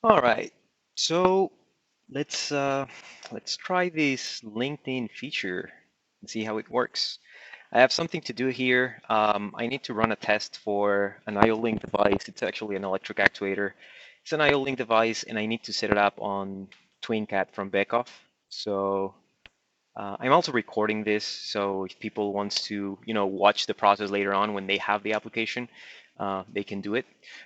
All right, so let's uh, let's try this LinkedIn feature and see how it works. I have something to do here. I need to run a test for an IO-Link device. It's actually an electric actuator. It's an IO-Link device, and I need to set it up on TwinCAT from Beckhoff. So I'm also recording this, so if people wants to, watch the process later on when they have the application, they can do it.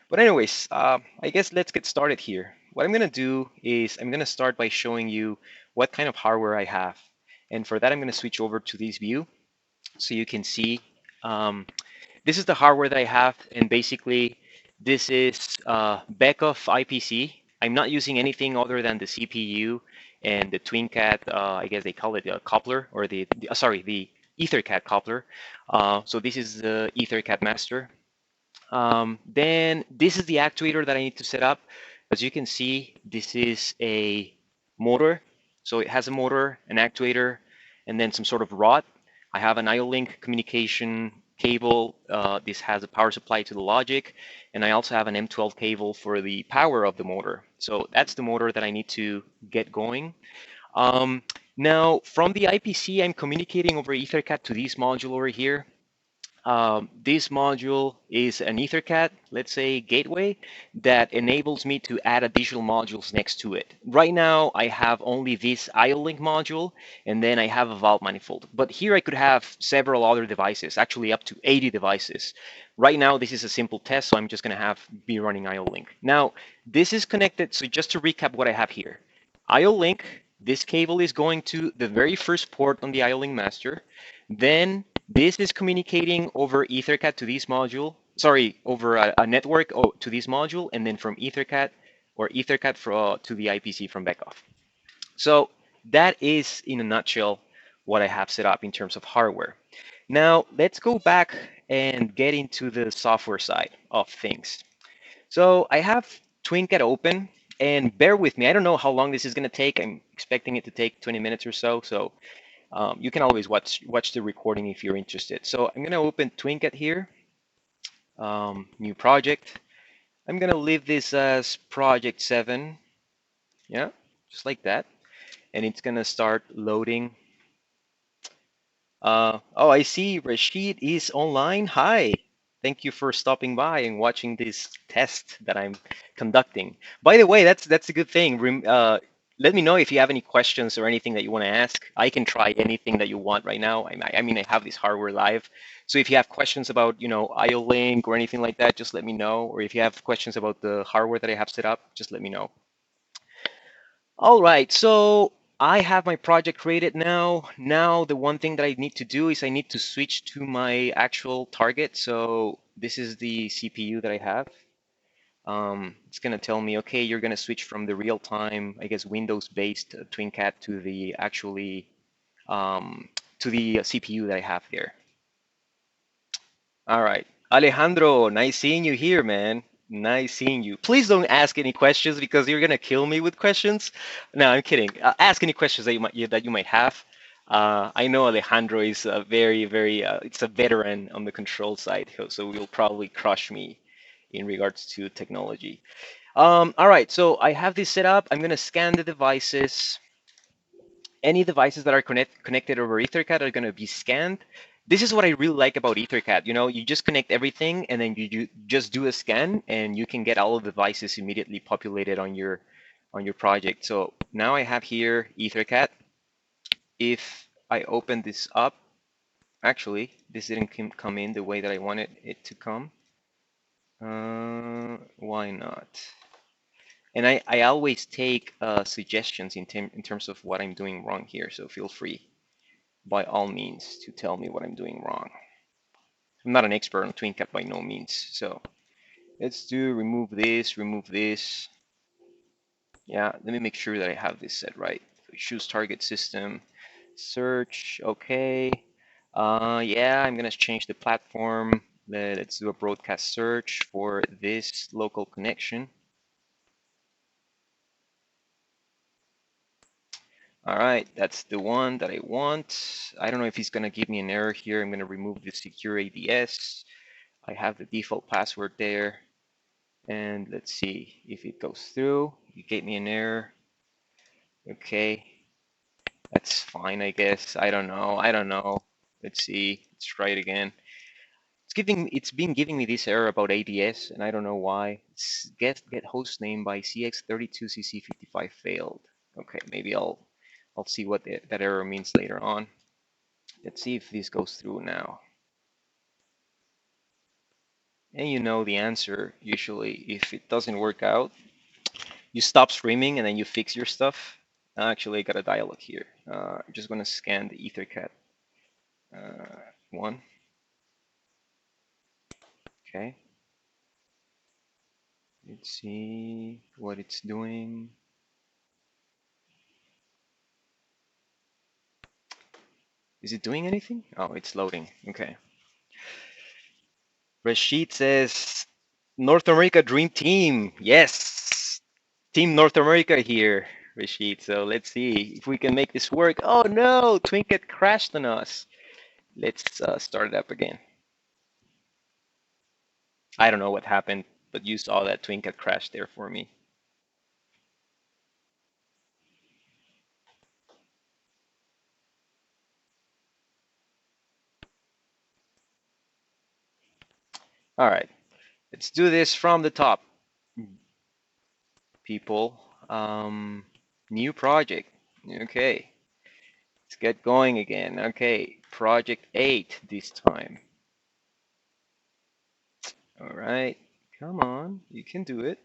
But anyways, I guess let's get started here. What I'm gonna do is I'm gonna start by showing you what kind of hardware I have. And for that, I'm gonna switch over to this view so you can see. Um, this is the hardware that I have, and basically this is Beckhoff IPC. I'm not using anything other than the CPU and the TwinCAT, I guess they call it a coupler, or the EtherCAT coupler. So this is the EtherCAT master. Then this is the actuator that I need to set up. As you can see, this is a motor. So it has a motor, an actuator, and then some sort of rod. I have an IO-Link communication cable. This has a power supply to the logic, and I also have an M12 cable for the power of the motor. So that's the motor that I need to get going. Um, Now, from the IPC, I'm communicating over EtherCAT to this module over here. This module is an EtherCAT, let's say, gateway that enables me to add additional modules next to it. Right now, I have only this IO-Link module, and then I have a valve manifold. But here I could have several other devices, actually up to 80 devices. Right now, this is a simple test, so I'm just going to be running IO-Link. Now, this is connected, so just to recap what I have here. IO-Link, this cable is going to the very first port on the IO-Link master. Then this is communicating over EtherCAT to this module, sorry, over a network to this module, and then from EtherCAT or EtherCAT to the IPC from Beckhoff. So that is, in a nutshell, what I have set up in terms of hardware. Now, let's go back and get into the software side of things. So I have TwinCAT open, and bear with me. I don't know how long this is going to take. I'm expecting it to take 20 minutes or so. So you can always watch the recording if you're interested. So I'm going to open TwinCAT here, new project. I'm going to leave this as project 7. Yeah, just like that. And it's going to start loading. Oh, I see Rashid is online. Hi. Thank you for stopping by and watching this test that I'm conducting. By the way, that's a good thing. Let me know if you have any questions or anything that you want to ask. I can try anything that you want right now. I mean, I have this hardware live. So if you have questions about, IO-Link or anything like that, just let me know. Or if you have questions about the hardware that I have set up, just let me know. All right, so I have my project created now. Now the one thing that I need to do is I need to switch to my actual target. So this is the CPU that I have. It's gonna tell me, okay, you're gonna switch from the real-time, I guess, Windows-based TwinCAT to the CPU that I have there. All right, Alejandro, nice seeing you here, man. Nice seeing you. Please don't ask any questions because you're gonna kill me with questions. No, I'm kidding. Ask any questions that you might have. I know Alejandro is a very it's a veteran on the control side, so you'll probably crush me in regards to technology. All right, so I have this set up. I'm gonna scan the devices. Any devices that are connected over EtherCAT are gonna be scanned. This is what I really like about EtherCAT. You just connect everything and then you just do a scan and you can get all of the devices immediately populated on your project. So now I have here EtherCAT. If I open this up, actually, this didn't come in the way that I wanted it to come. Why not? And I always take suggestions in terms of what I'm doing wrong here. So feel free, by all means, to tell me what I'm doing wrong. I'm not an expert on TwinCAT by no means. So let's remove this, remove this. Yeah, let me make sure that I have this set right. So choose target system, search, okay. Yeah, I'm gonna change the platform. Let's do a broadcast search for this local connection. All right, that's the one that I want. I don't know if he's gonna give me an error here. I'm gonna remove the secure ADS. I have the default password there. And let's see if it goes through. it gave me an error. Okay, that's fine, I guess. I don't know. I don't know. Let's see. Let's try it again. It's been giving me this error about ADS, and I don't know why. It's get host name by CX32CC55 failed. Okay, maybe I'll see what that error means later on. Let's see if this goes through now. And you know the answer usually. If it doesn't work out, you stop streaming and then you fix your stuff. Actually, I got a dialog here. I'm just gonna scan the EtherCAT one. Okay. Let's see what it's doing. Is it doing anything? Oh, it's loading. Okay. Rashid says, North America Dream Team. Yes. Team North America here, Rashid. So let's see if we can make this work. Oh no, TwinCAT crashed on us. Let's start it up again. I don't know what happened, but you saw that TwinCAT crash there for me. All right, let's do this from the top, people. New project. Okay, let's get going again. Okay, project 8 this time. All right, come on, you can do it.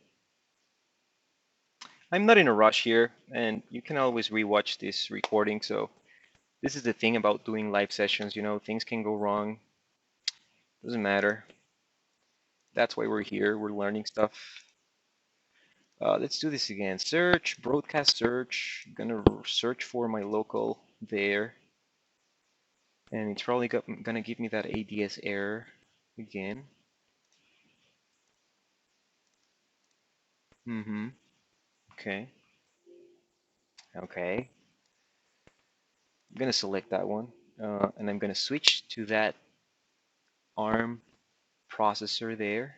I'm not in a rush here, and you can always rewatch this recording. So this is the thing about doing live sessions, you know, things can go wrong. Doesn't matter. That's why we're here. We're learning stuff. Let's do this again. Search, broadcast search. I'm gonna search for my local there. And it's probably gonna give me that ADS error again. Mm-hmm. Okay. Okay. I'm gonna select that one. And I'm gonna switch to that ARM processor there.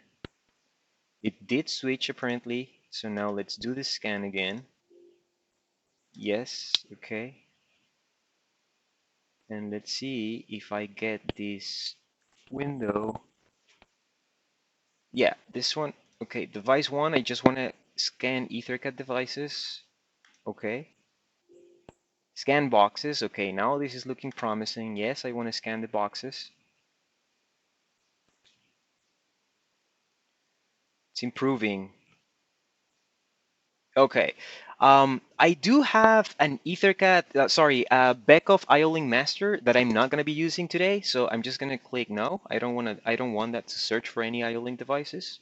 It did switch apparently. So now let's do the scan again. Yes, okay. And let's see if I get this window. Yeah, this one. Okay, device one, I just want to scan EtherCAT devices. Okay. Scan boxes. Okay, now this is looking promising. Yes, I want to scan the boxes. It's improving. Okay. I do have an EtherCAT, Beckhoff IO-Link master that I'm not going to be using today, so I'm just going to click no. I don't want that to search for any IO-Link devices.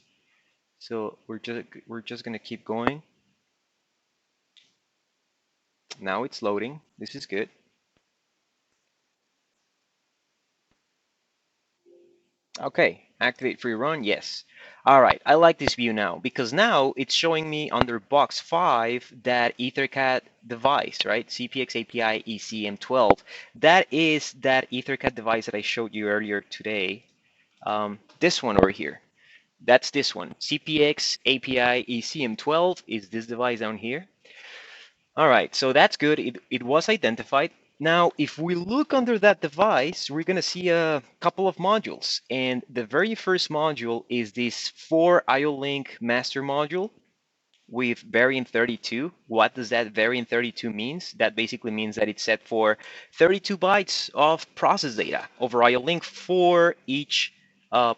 So we're just going to keep going. Now it's loading. This is good. Okay, activate FreeRun, yes. All right, I like this view now because now it's showing me under box 5 that EtherCAT device, right? CPX API ECM12. That is that EtherCAT device that I showed you earlier today. This one over here. That's this one. CPX API ECM12 is this device down here. All right, so that's good. It was identified. Now, if we look under that device, we're going to see a couple of modules. And the very first module is this 4 IO-Link master module with variant 32. What does that variant 32 means? That basically means that it's set for 32 bytes of process data over IO-Link for each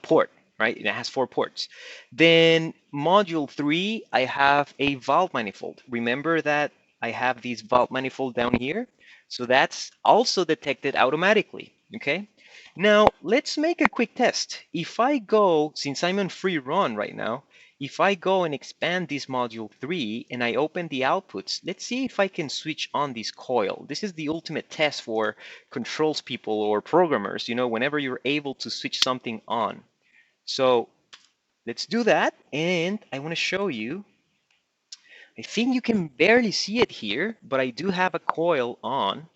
port, right? It has 4 ports. Then module 3, I have a valve manifold. Remember that I have these valve manifold down here? So that's also detected automatically, okay? Now, let's make a quick test. If I go, since I'm on free run right now, if I go and expand this module 3 and I open the outputs, let's see if I can switch on this coil. This is the ultimate test for controls people or programmers, you know, whenever you're able to switch something on. So let's do that. And I want to show you. I think you can barely see it here, but I do have a coil on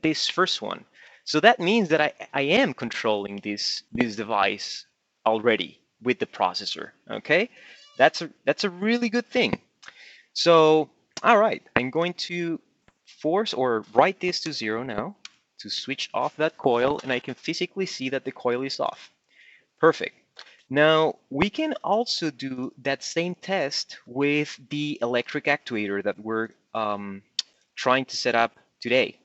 this first one. So that means that I am controlling this device already with the processor. Okay, that's a really good thing. So, all right, I'm going to force or write this to 0 now to switch off that coil, and I can physically see that the coil is off. Perfect. Now, we can also do that same test with the electric actuator that we're trying to set up today.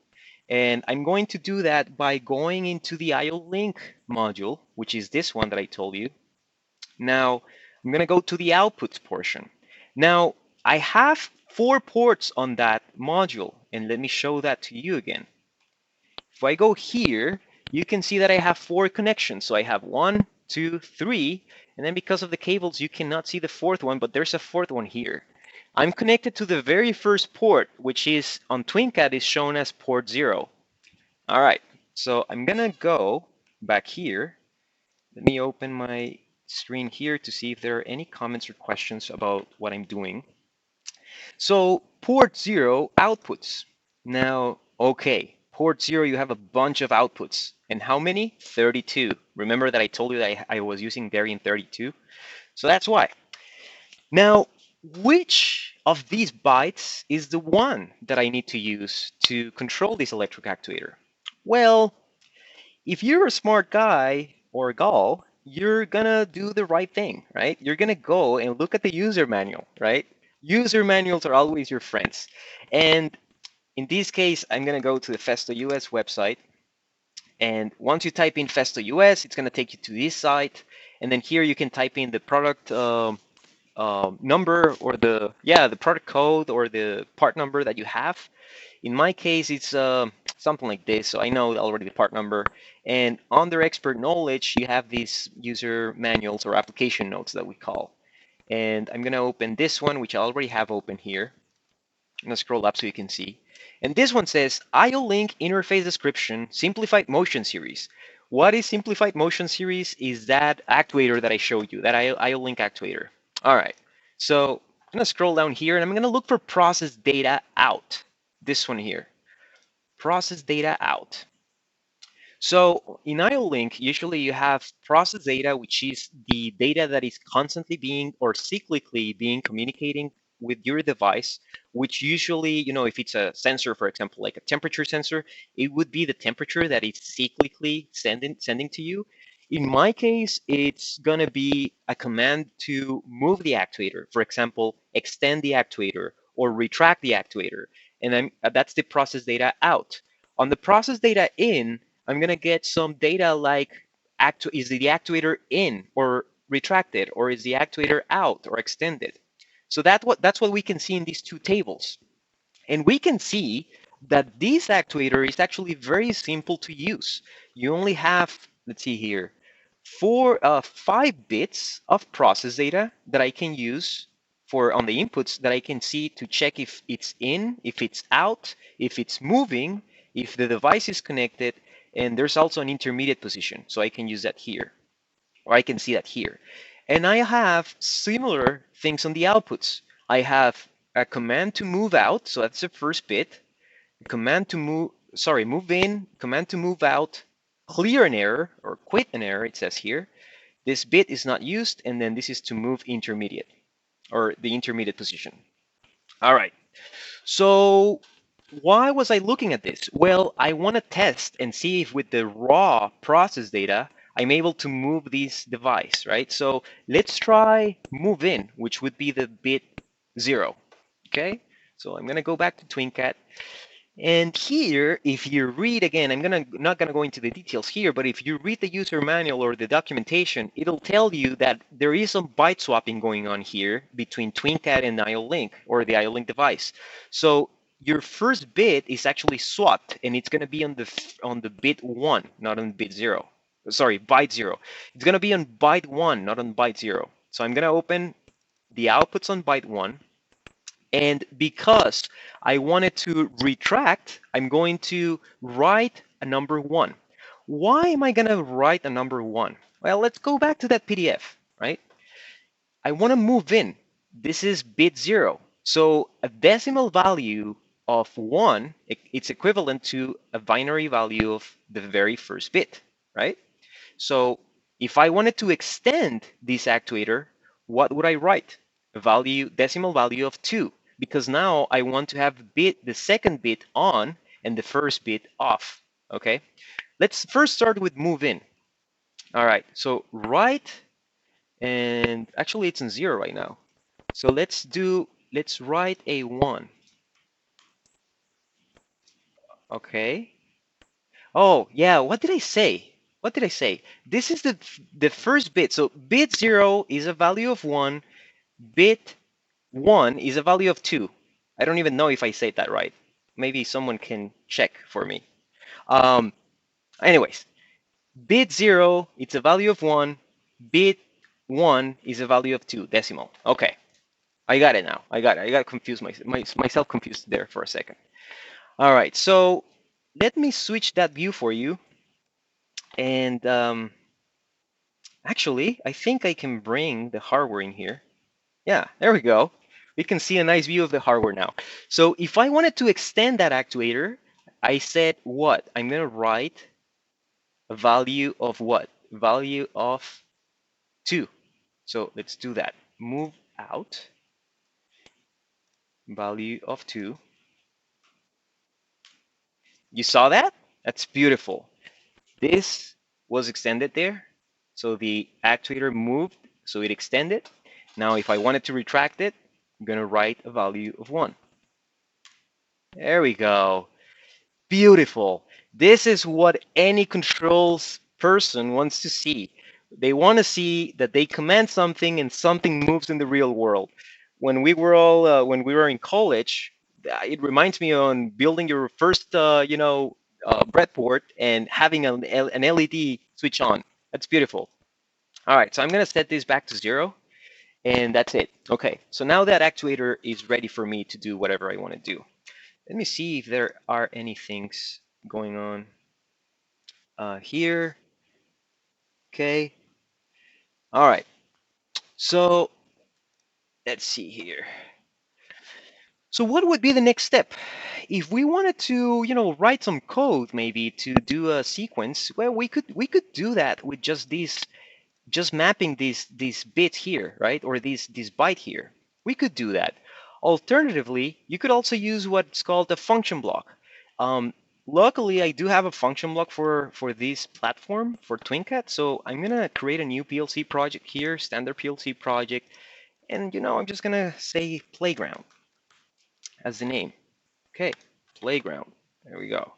And I'm going to do that by going into the IO-Link module, which is this one that I told you. Now, I'm going to go to the outputs portion. Now, I have 4 ports on that module, and let me show that to you again. If I go here, you can see that I have 4 connections. So I have 1, 2, 3, and then because of the cables, you cannot see the 4th one, but there's a 4th one here. I'm connected to the very first port, which is on TwinCAT is shown as port 0. All right, so I'm gonna go back here. Let me open my screen here to see if there are any comments or questions about what I'm doing. So port 0 outputs. Now, okay, port 0, you have a bunch of outputs. And how many? 32. Remember that I told you that I was using variant 32? So that's why. Now, which of these bytes is the one that I need to use to control this electric actuator? Well, if you're a smart guy or gal, you're gonna do the right thing, right? You're gonna go and look at the user manual, right? User manuals are always your friends. And in this case, I'm gonna go to the Festo US website. And once you type in Festo US, it's gonna take you to this site. And then here you can type in the product number or the product code or the part number that you have. In my case, it's something like this. So I know already the part number. And under expert knowledge, you have these user manuals or application notes that we call. And I'm going to open this one, which I already have open here. I'm going to scroll up so you can see. And this one says IO-Link interface description, simplified motion series. What is simplified motion series? Is that actuator that I showed you, that IO-Link actuator. All right. So I'm going to scroll down here and I'm going to look for process data out. This one here. Process data out. So in IO-Link, usually you have process data, which is the data that is constantly being or cyclically being communicating with your device, which usually, if it's a sensor, for example, like a temperature sensor, it would be the temperature that is cyclically sending to you. In my case, it's going to be a command to move the actuator. For example, extend the actuator or retract the actuator. And that's the process data out. On the process data in, I'm going to get some data like, is the actuator in or retracted, or is the actuator out or extended? So that's what we can see in these two tables. And we can see that this actuator is actually very simple to use. You only have, let's see here, 5 bits of process data that I can use on the inputs that I can see to check if it's in, if it's out, if it's moving, if the device is connected, and there's also an intermediate position. So I can use that here, or I can see that here. And I have similar things on the outputs. I have a command to move out, so that's the first bit. Command to move in, command to move out, clear an error or quit an error, it says here. This bit is not used, and then this is to move intermediate or the intermediate position. All right. So why was I looking at this? Well, I want to test and see if with the raw process data, I'm able to move this device, right? So let's try move in, which would be the bit 0. Okay. So I'm going to go back to TwinCAT. And here, if you read again, not gonna go into the details here, but if you read the user manual or the documentation, it'll tell you that there is some byte swapping going on here between TwinCAT and IO-Link or the IO-Link device. So your first bit is actually swapped, and it's gonna be on the bit 1, not on bit 0. Sorry, byte 0. It's gonna be on byte 1, not on byte 0. So I'm gonna open the outputs on byte 1. And because I wanted to retract, I'm going to write a number 1. Why am I going to write a number 1? Well, let's go back to that PDF, right? I want to move in. This is bit 0. So a decimal value of 1, it's equivalent to a binary value of the very first bit, right? So if I wanted to extend this actuator, what would I write? A decimal value of 2. because now I want to have the second bit on and the first bit off. Okay, let's first start with move in. All right, so right, and actually it's in 0 right now. So let's write a 1. Okay. Oh, yeah, what did I say? What did I say? This is the first bit. So bit 0 is a value of 1, bit 1 is a value of 2. I don't even know if I said that right. Maybe someone can check for me. Um, anyways, bit 0, it's a value of 1, bit 1 is a value of 2, decimal. Okay, I got it now. I got it. I got confused myself confused there for a second. All right, so let me switch that view for you. And actually, I think I can bring the hardware in here. Yeah, there we go. We can see a nice view of the hardware now. So if I wanted to extend that actuator, I said what? I'm going to write a value of what? Value of 2. So let's do that. Move out, value of 2. You saw that? That's beautiful. This was extended there. So the actuator moved, so it extended. Now, if I wanted to retract it, I'm going to write a value of 1. There we go. Beautiful. This is what any controls person wants to see. They want to see that they command something and something moves in the real world. When we were in college, it reminds me on building your first, breadboard and having an LED switch on. That's beautiful. All right, so I'm going to set this back to 0, and that's it. Okay, so now that actuator is ready for me to do whatever I want to do. Let me see if there are any things going on here. Okay. All right. So let's see here. So what would be the next step? If we wanted to, write some code maybe to do a sequence, well, we could do that with just mapping these bits here, right? Or this byte here. We could do that. Alternatively, you could also use what's called a function block. Um, Luckily, I do have a function block for this platform for TwinCAT, so I'm gonna create a new PLC project here, standard PLC project, and I'm just gonna say playground as the name. Okay, playground. There we go.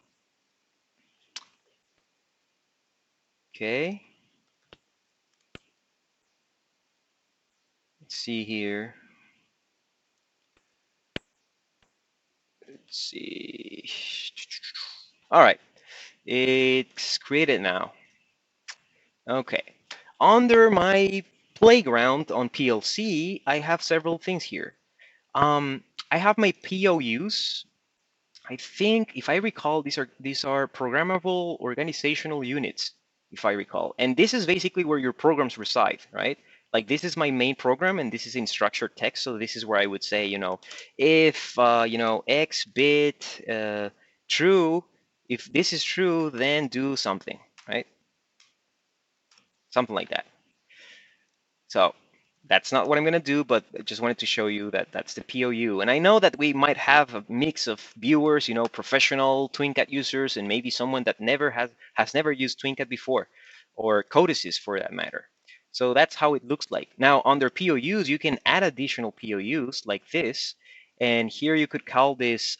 Okay, let's see here. Let's see. All right, it's created now. Okay, under my playground on PLC, I have several things here. I have my POUs. I think, if I recall, these are programmable organizational units, if I recall. And this is basically where your programs reside, right? Like this is my main program, and this is in structured text. So this is where I would say, if X bit true, if this is true, then do something, right? Something like that. So that's not what I'm going to do, but I just wanted to show you that that's the POU. And I know that we might have a mix of viewers, professional TwinCAT users, and maybe someone that has never used TwinCAT before, or codices for that matter. So that's how it looks like. Now, under POUs, you can add additional POUs like this. And here you could call this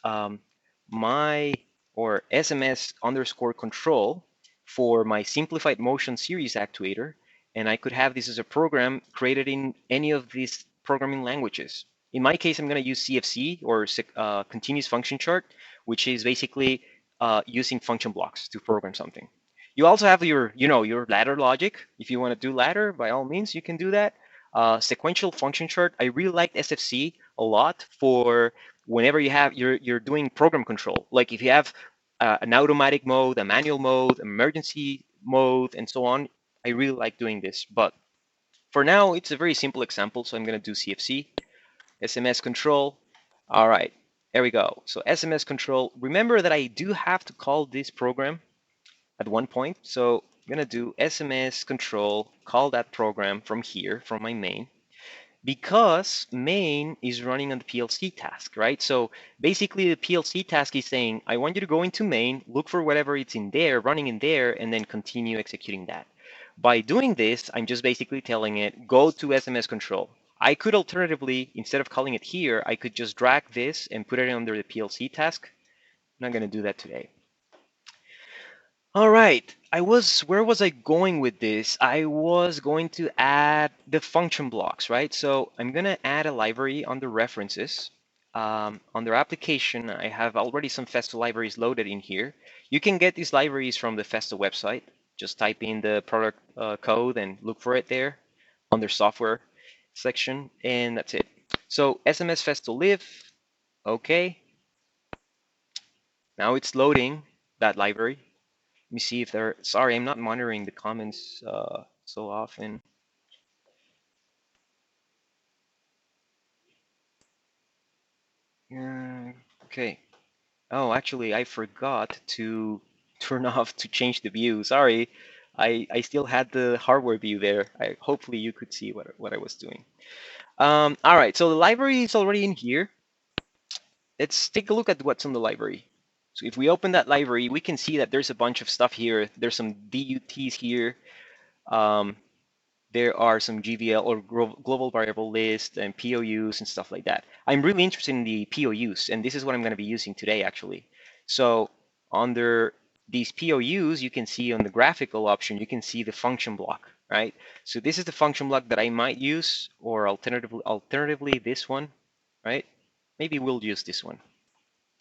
my or SMS underscore control for my simplified motion series actuator. And I could have this as a program created in any of these programming languages. In my case, I'm going to use CFC, or continuous function chart, which is basically using function blocks to program something. You also have your ladder logic. If you want to do ladder, by all means, you can do that. Sequential function chart. I really like SFC a lot for whenever you're doing program control. Like if you have an automatic mode, a manual mode, emergency mode, and so on. I really like doing this, but for now, it's a very simple example. So I'm going to do CFC, SMS control. All right, there we go. So SMS control, remember that I do have to call this program at one point. So I'm going to do SMS control, call that program from here, from my main. because main is running on the PLC task, right? So basically the PLC task is saying, I want you to go into main, look for whatever it's in there, running in there, and then continue executing that. By doing this, I'm just basically telling it, go to SMS control. I could alternatively, instead of calling it here, I could just drag this and put it under the PLC task. I'm not going to do that today. All right, where was I going with this? I was going to add the function blocks, right? So I'm gonna add a library under references. Under application, I have already some Festo libraries loaded in here. You can get these libraries from the Festo website. Just type in the product code and look for it there under software section, and that's it. So SMS Festo live, okay. Now it's loading that library. Let me see if they're, sorry, I'm not monitoring the comments so often. Okay. Oh, actually, I forgot to turn off to change the view. Sorry, I still had the hardware view there. Hopefully you could see what I was doing. All right, so the library is already in here. Let's take a look at what's on the library. So if we open that library, we can see that there's a bunch of stuff here. There's some DUTs here. Um, there are some GVL or global variable list and POUs and stuff like that. I'm really interested in the POUs, and this is what I'm going to be using today, actually. So under these POUs, you can see on the graphical option, you can see the function block, right? So this is the function block that I might use, or alternatively this one, right? Maybe we'll use this one.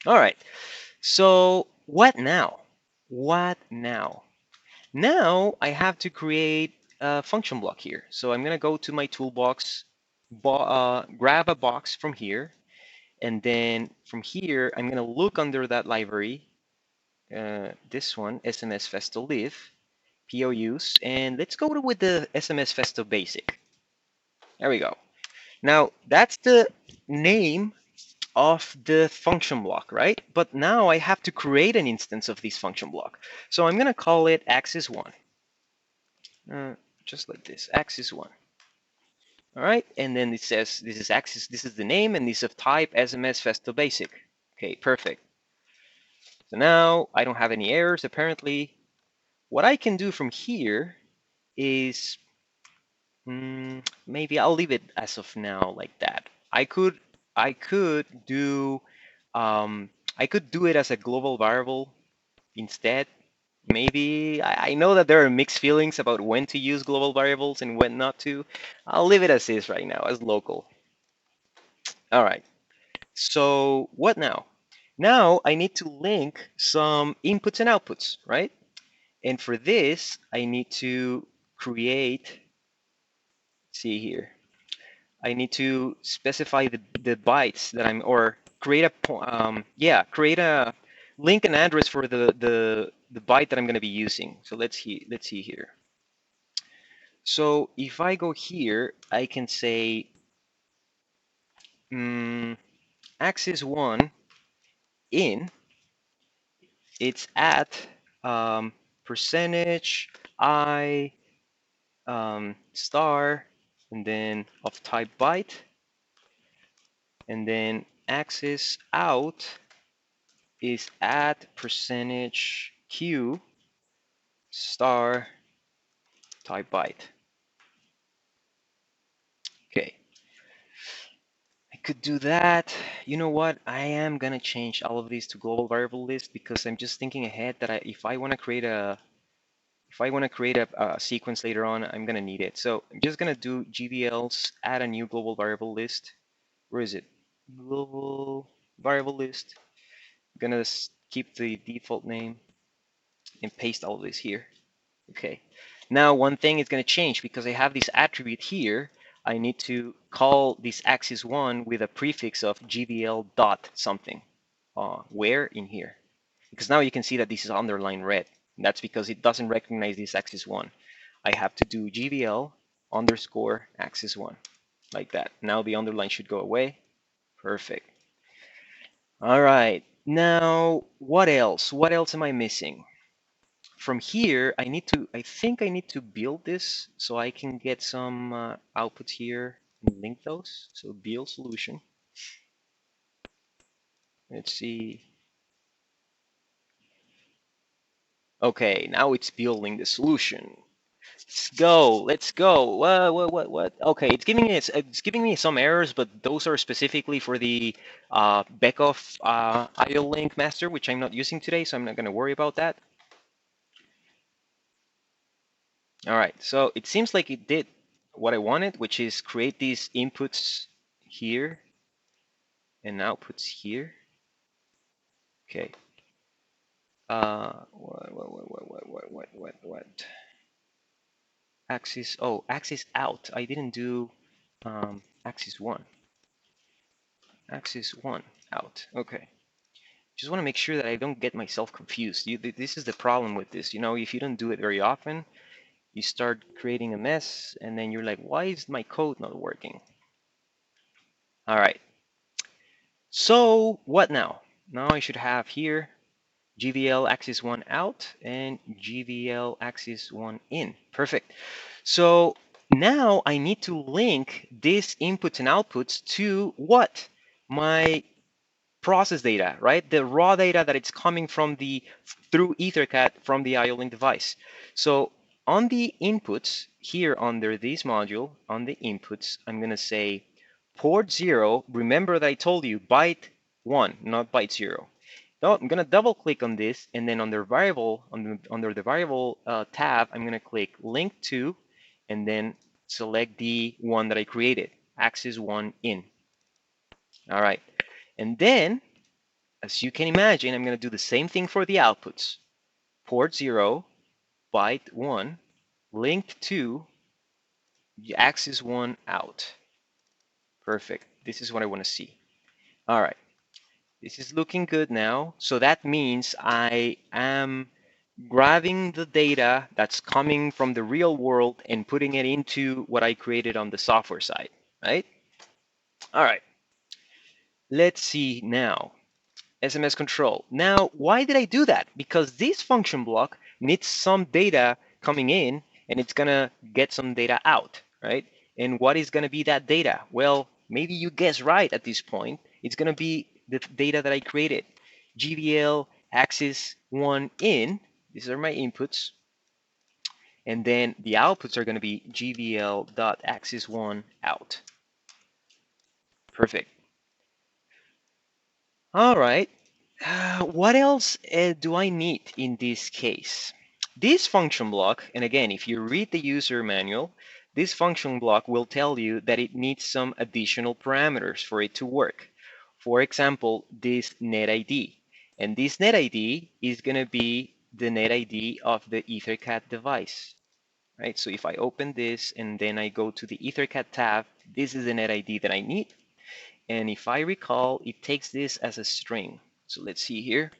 All right. So what now? What now? Now I have to create a function block here. So I'm going to go to my toolbox, grab a box from here, and then from here, I'm going to look under that library, this one, SMS Festo live, POUs, and let's go with the SMS Festo basic. There we go. Now that's the name of the function block, right? But now I have to create an instance of this function block. So I'm going to call it axis1. Just like this, axis1. All right, and then it says this is axis, this is the name, and this is of type SMS Festo basic. Okay, perfect. So now I don't have any errors apparently. What I can do from here is maybe I'll leave it as of now like that. I could do I could do it as a global variable instead. Maybe I know that there are mixed feelings about when to use global variables and when not to. I'll leave it as is right now, as local. All right. So what now? Now I need to link some inputs and outputs, right? And for this, I need to create, see here, I need to specify the bytes that I'm, or create create a link and address for the byte that I'm going to be using. So let's see here. So if I go here, I can say axis1 in, it's at percentage I star, and then of type byte, and then axis out is at percentage Q star type byte. Okay, I could do that. You know what? I am gonna change all of these to global variable list because I'm just thinking ahead that if I want to create a sequence later on, I'm gonna need it. So I'm just gonna do GVLs, add a new global variable list. Where is it? Global variable list. I'm gonna keep the default name and paste all of this here. Okay. Now one thing is going to change because I have this attribute here. I need to call this axis1 with a prefix of GVL dot something. Where? In here. Because now you can see that this is underlined red. That's because it doesn't recognize this axis1. I have to do GVL underscore axis1 like that. Now the underline should go away. Perfect. All right. Now what else? What else am I missing? From here, I think I need to build this so I can get some outputs here. link those. So build solution. Let's see. Okay, now it's building the solution. Let's go. Let's go. What? Okay, it's giving me some errors, but those are specifically for the Beckhoff IO link master, which I'm not using today, so I'm not going to worry about that. All right, so it seems like it did what I wanted, which is create these inputs here and outputs here. Okay. What? Axis. Oh, axis out. I didn't do axis one. Axis one out. Okay. Just want to make sure that I don't get myself confused. This is the problem with this. You know, if you don't do it very often, you start creating a mess, and then you're like, why is my code not working? All right. So what now? Now I should have here GVL axis 1 out and GVL axis 1 in. Perfect. So now I need to link these inputs and outputs to what? My process data, right? The raw data that it's coming from through EtherCAT from the IO Link device. So on the inputs here under this module, on the inputs, I'm going to say port 0. Remember that I told you byte 1, not byte 0. Now I'm going to double click on this, and then under variable, under the variable tab, I'm going to click link to, and then select the one that I created, axis 1 in. All right. And then, as you can imagine, I'm going to do the same thing for the outputs. Port 0, byte 1, linked to the axis 1 out. Perfect. This is what I want to see. All right. This is looking good now. So that means I am grabbing the data that's coming from the real world and putting it into what I created on the software side, right? All right. Let's see now. SMS control. Now, why did I do that? Because this function block needs some data coming in, and it's going to get some data out, right? And what is going to be that data? Well, maybe you guess right at this point. It's going to be the data that I created. GVL axis 1 in. These are my inputs. And then the outputs are going to be GVL.axis1 out. Perfect. All right. What else do I need in this case? This function block, and again, if you read the user manual, this function block will tell you that it needs some additional parameters for it to work. For example, this net ID. And this net ID is going to be the net ID of the EtherCAT device. Right? So if I open this and then I go to the EtherCAT tab, this is the net ID that I need. And if I recall, it takes this as a string. So let's see here.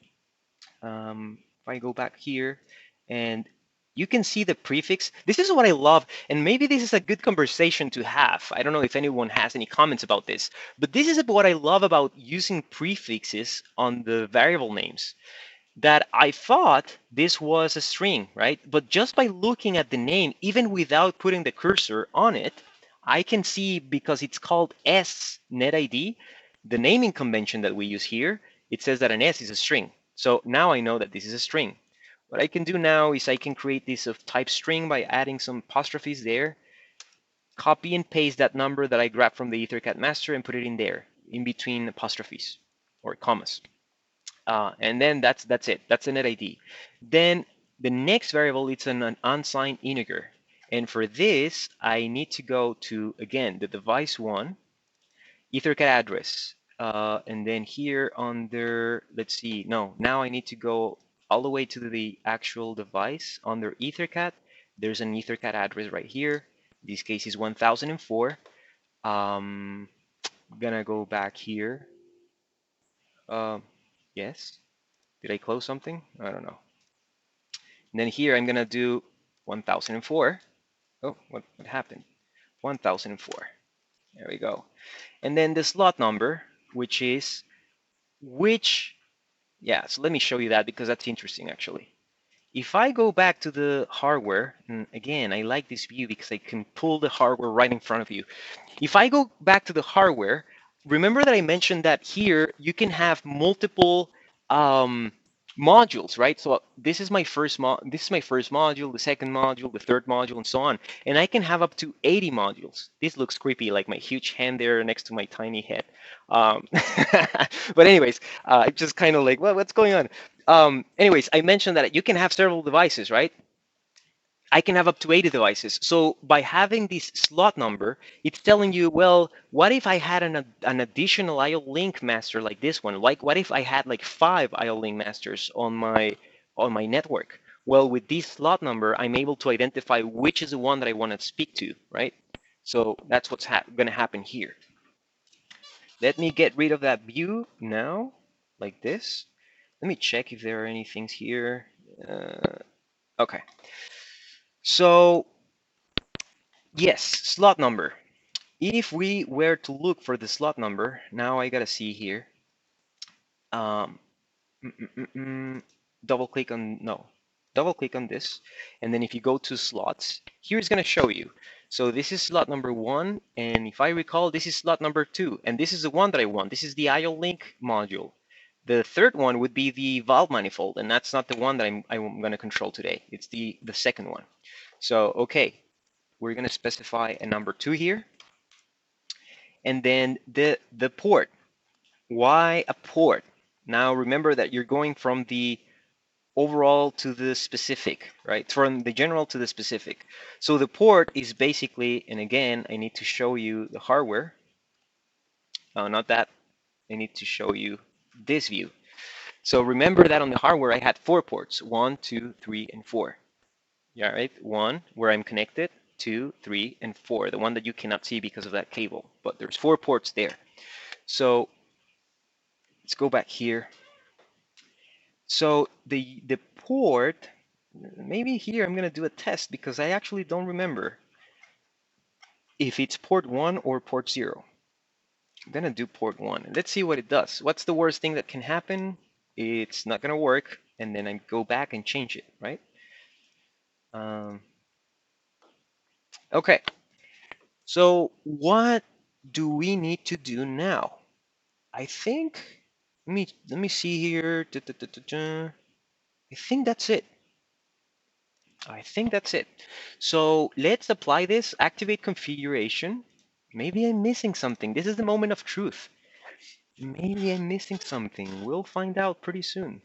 If I go back here, and you can see the prefix. This is what I love, and maybe this is a good conversation to have. I don't know if anyone has any comments about this, but this is what I love about using prefixes on the variable names. That I thought this was a string, right? But just by looking at the name, even without putting the cursor on it, I can see, because it's called S net ID, the naming convention that we use here, it says that an S is a string. So now I know that this is a string. What I can do now is I can create this of type string by adding some apostrophes there, copy and paste that number that I grabbed from the EtherCAT master and put it in there, in between apostrophes or commas. And then that's it. That's a net ID. Then the next variable, it's an unsigned integer. And for this, I need to go to, again, the device one, EtherCAT address. And then here under, let's see, no, now I need to go all the way to the actual device. Under EtherCAT, there's an EtherCAT address right here. This case is 1004. I'm gonna go back here. Yes. Did I close something? I don't know. And then here I'm gonna do 1004. Oh, what happened? 1004. There we go. And then the slot number, which is yeah, so let me show you that because that's interesting actually. if I go back to the hardware, and again, I like this view because I can pull the hardware right in front of you. If I go back to the hardware, remember that I mentioned that here you can have multiple modules, right? So this is my first module, the second module, the third module, and so on. And I can have up to 80 modules. This looks creepy, like my huge hand there next to my tiny head. Um, but anyways, just kind of like, well, what's going on? Anyways, I mentioned that you can have several devices, right? I can have up to 80 devices. So by having this slot number, it's telling you, well, what if I had an additional IO link master like this one? Like, what if I had like 5 IO link masters on my network? Well, with this slot number, I'm able to identify which is the one that I want to speak to, right? So that's what's going to happen here. Let me get rid of that view now, like this. Let me check if there are any things here. Okay. So yes, slot number. If we were to look for the slot number, now I gotta see here. Um, double click on, no, double click on this. And then if you go to slots, here it's gonna show you. So this is slot number 1. And if I recall, this is slot number 2. And this is the one that I want. This is the IO link module. The third one would be the valve manifold. And that's not the one that I'm gonna control today. It's the second one. So, okay, we're gonna specify a number 2 here. And then the port. Why a port? Now remember that you're going from the overall to the specific, right? From the general to the specific. So the port is basically, and again, I need to show you the hardware. Not that. I need to show you this view. So remember that on the hardware, I had 4 ports, 1, 2, 3, and 4. Yeah, right? 1, where I'm connected, 2, 3, and 4, the one that you cannot see because of that cable. But there's 4 ports there. So let's go back here. So the port, maybe here I'm gonna do a test because I actually don't remember if it's port 1 or port 0. I'm gonna do port 1 and let's see what it does. What's the worst thing that can happen? It's not gonna work, and then I go back and change it, right? Okay, so what do we need to do now? I think, let me see here. I think that's it. I think that's it. So let's apply this, activate configuration. Maybe I'm missing something. This is the moment of truth. Maybe I'm missing something. We'll find out pretty soon.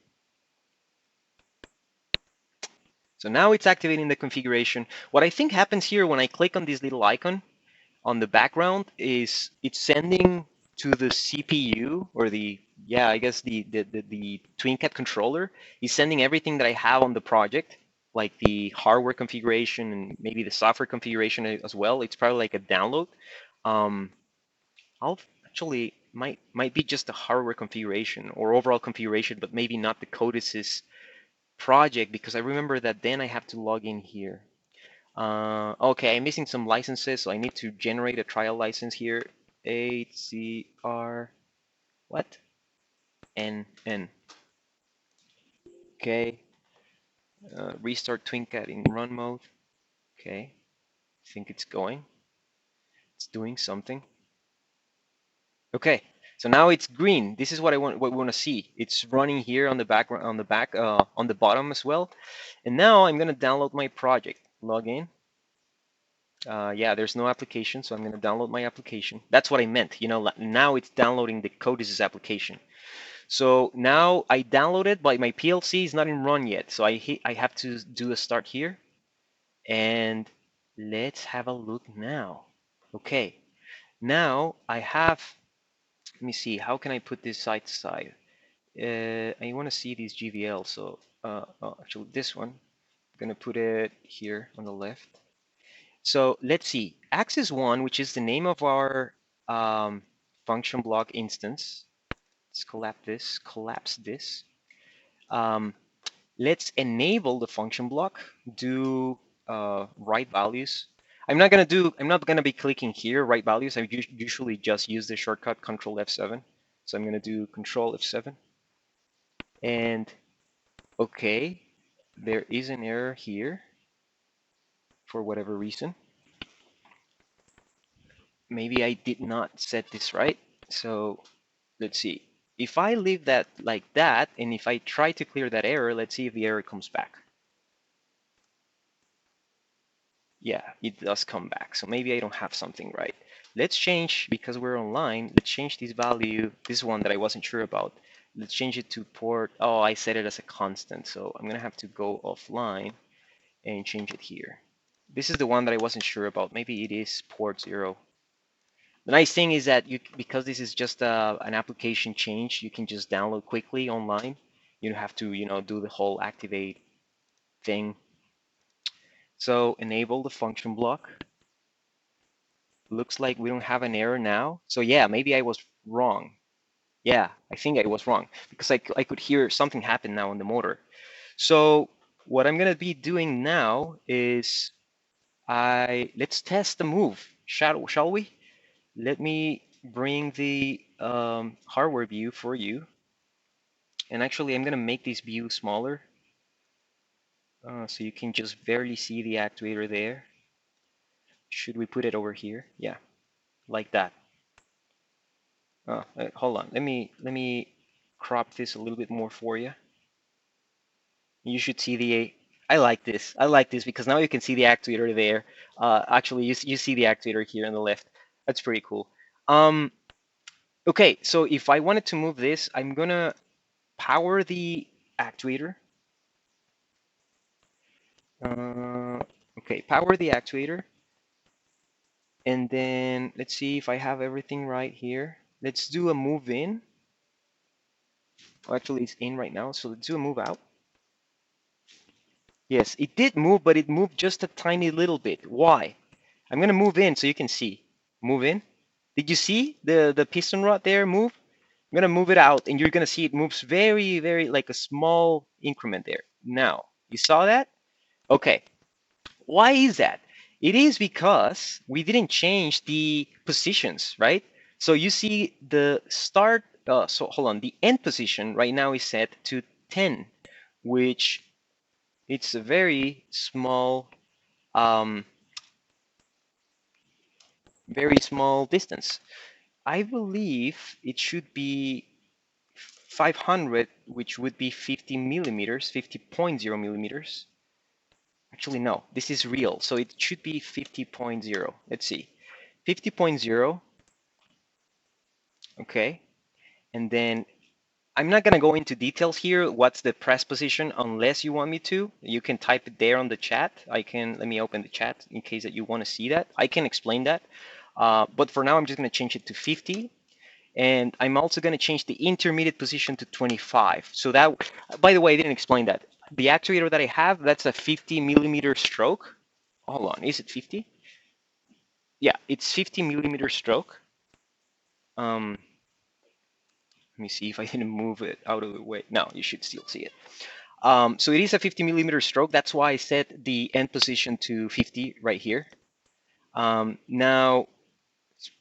So now it's activating the configuration. What I think happens here when I click on this little icon on the background is it's sending to the CPU or I guess the TwinCAT controller is sending everything that I have on the project, like the hardware configuration and maybe the software configuration as well. It's probably like a download. I'll actually might be just the hardware configuration or overall configuration, but maybe not the codices project, because I remember that then I have to log in here. Okay, I'm missing some licenses, so I need to generate a trial license here. HCR, what? N. Okay. Restart TwinCAT in run mode. Okay. I think it's going. It's doing something. Okay. So now it's green. This is what we want to see. It's running here on the background, on the bottom as well. And now I'm gonna download my project. Log in. Yeah, there's no application, so I'm going to download my application. That's what I meant. You know, now it's downloading the Codices application. So now I downloaded, but my PLC is not in run yet. So I have to do a start here. And let's have a look now. Okay, now I have, let me see, how can I put this side to side? I want to see these GVL, so actually this one, I'm going to put it here on the left. So let's see, access 1, which is the name of our function block instance. Let's collapse this. Let's enable the function block, do write values. I'm not gonna be clicking here, write values. I usually just use the shortcut Control F7. So I'm gonna do Control F7. And okay, there is an error here for whatever reason. Maybe I did not set this right. So let's see. If I leave that like that, and if I try to clear that error, let's see if the error comes back. Yeah, it does come back. So maybe I don't have something right. Let's change, because we're online, let's change this value, this one that I wasn't sure about. Let's change it to port. Oh, I set it as a constant. So I'm going to have to go offline and change it here. This is the one that I wasn't sure about. Maybe it is port 0. The nice thing is that because this is just an application change, you can just download quickly online. You don't have to, do the whole activate thing. So enable the function block. Looks like we don't have an error now. So yeah, maybe I was wrong. Yeah, I think I was wrong because I could hear something happen now on the motor. So what I'm gonna be doing now is let's test the move. Shall we? Let me bring the hardware view for you. And actually, I'm gonna make this view smaller so you can just barely see the actuator there. Should we put it over here? Yeah, like that. Hold on. Let me crop this a little bit more for you. You should see the. I like this. I like this because now you can see the actuator there. Actually, you see the actuator here on the left. That's pretty cool. Okay, so if I wanted to move this, I'm gonna power the actuator. Okay, power the actuator. And then let's see if I have everything right here. Let's do a move in. Oh, actually, it's in right now. So let's do a move out. Yes, it did move, but it moved just a tiny little bit. Why? I'm going to move in so you can see. Move in. Did you see the piston rod there move? I'm going to move it out, and you're going to see it moves very, very like a small increment there. Now, you saw that? Okay. Why is that? It is because we didn't change the positions, right? So you see the start, so hold on, the end position right now is set to 10, which it's a very small, um, distance. I believe it should be 500, which would be 50 millimeters, 50.0 millimeters. Actually, no, this is real, so it should be 50.0. Let's see. 50.0, okay. And then I'm not going to go into details here. What's the press position unless you want me to. You can type it there on the chat. Let me open the chat in case that you want to see that. I can explain that. But for now, I'm just going to change it to 50. And I'm also going to change the intermediate position to 25. So that, by the way, I didn't explain that. The actuator that I have, that's a 50 millimeter stroke. Hold on, is it 50? Yeah, it's 50 millimeter stroke. Let me see if I didn't move it out of the way. No, you should still see it. So it is a 50 millimeter stroke. That's why I set the end position to 50 right here. Now,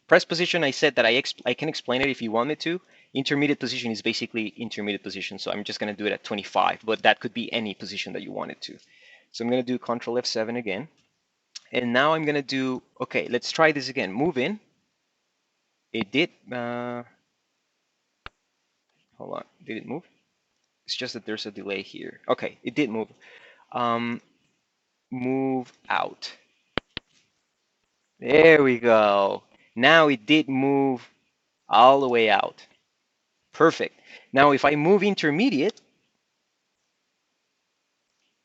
press position, I said that I can explain it if you want me to. Intermediate position is basically intermediate position. So I'm just going to do it at 25, but that could be any position that you wanted to. So I'm going to do Control F7 again. And now I'm going to do, okay, let's try this again. Move in. It did. Hold on. Did it move? It's just that there's a delay here. Okay, it did move. Move out. There we go. Now it did move all the way out. Perfect. Now if I move intermediate,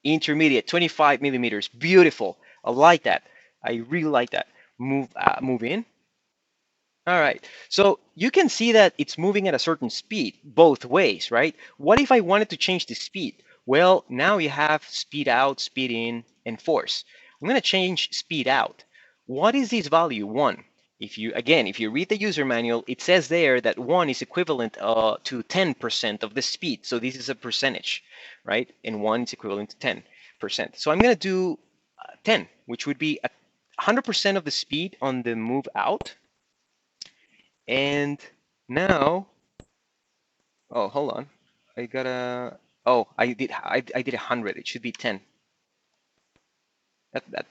25 millimeters. Beautiful. I like that. I really like that. Move in. All right. So you can see that it's moving at a certain speed both ways, right? What if I wanted to change the speed? Well, now you have speed out, speed in, and force. I'm going to change speed out. What is this value? 1. If you read the user manual, it says there that 1 is equivalent to 10% of the speed. So this is a percentage, right? And 1 is equivalent to 10%. So I'm going to do 10, which would be 100% of the speed on the move out. And now, oh, hold on. I gotta Oh, I did 100. It should be 10.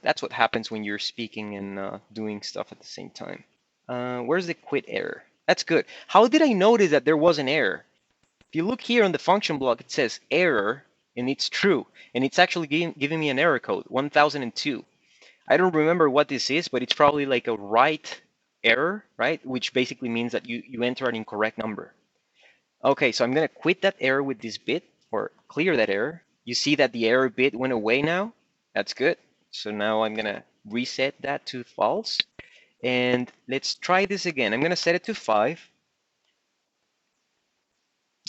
That's what happens when you're speaking and doing stuff at the same time. Where's the quit error? That's good. How did I notice that there was an error? If you look here on the function block, it says error, and it's true. And it's actually giving me an error code, 1002. I don't remember what this is, but it's probably like a write error, right? Which basically means that you enter an incorrect number. Okay, so I'm going to quit that error with this bit, or clear that error. You see that the error bit went away now. That's good. So now I'm going to reset that to false. And let's try this again. I'm going to set it to 5.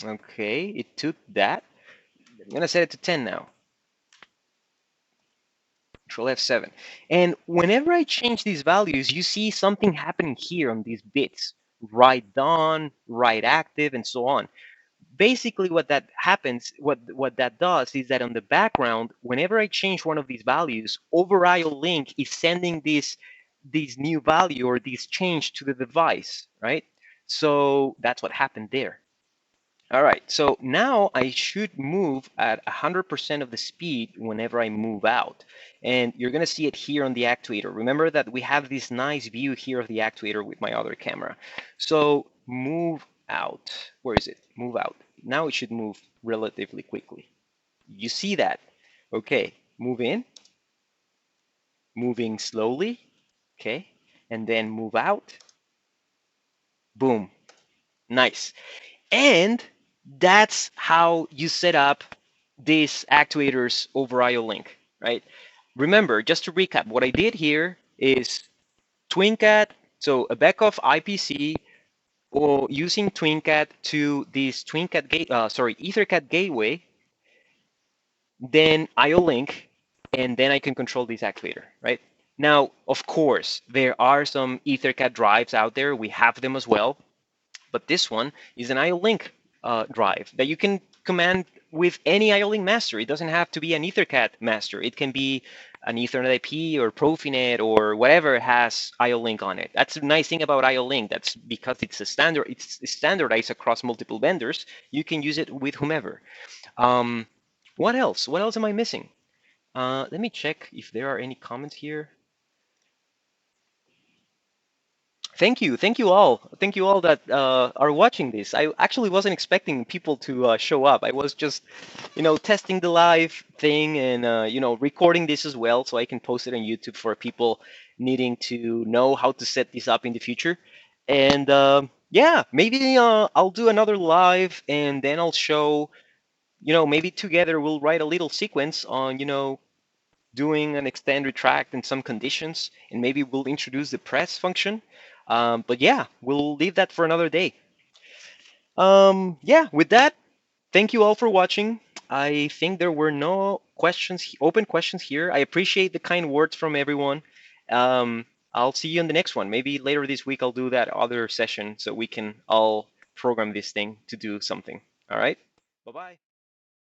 Okay, it took that. I'm going to set it to 10 now. Control F7. And whenever I change these values, you see something happening here on these bits. Write done, write active, and so on. Basically what that happens, what that does is that on the background, whenever I change one of these values, over IO link is sending this new value or this change to the device, right? So that's what happened there. All right, so now I should move at 100% of the speed whenever I move out. And you're gonna see it here on the actuator. Remember that we have this nice view here of the actuator with my other camera. So move out, where is it? Move out. Now it should move relatively quickly. You see that? Okay, move in, moving slowly, okay, and then move out, boom, nice. And that's how you set up these actuators over IO link, right? Remember, just to recap, what I did here is TwinCAT, so a backup IPC, or using TwinCAT to this EtherCAT gateway, then IO link, and then I can control this actuator, right? Now, of course, there are some EtherCAT drives out there. We have them as well. But this one is an IO link drive that you can command with any IO link master. It doesn't have to be an EtherCAT master. It can be an Ethernet IP or Profinet or whatever has IO link on it. That's the nice thing about IO link. That's because it's a standard. It's standardized across multiple vendors. You can use it with whomever. What else? What else am I missing? Let me check if there are any comments here. Thank you all that are watching this. I actually wasn't expecting people to show up. I was just, testing the live thing and recording this as well, so I can post it on YouTube for people needing to know how to set this up in the future. And yeah, maybe I'll do another live, and then I'll show, maybe together we'll write a little sequence on, doing an extend retract in some conditions, and maybe we'll introduce the press function. But yeah, we'll leave that for another day. Yeah, with that, thank you all for watching. I think there were no questions, open questions here. I appreciate the kind words from everyone. I'll see you in the next one. Maybe later this week I'll do that other session so we can all program this thing to do something. All right? Bye-bye.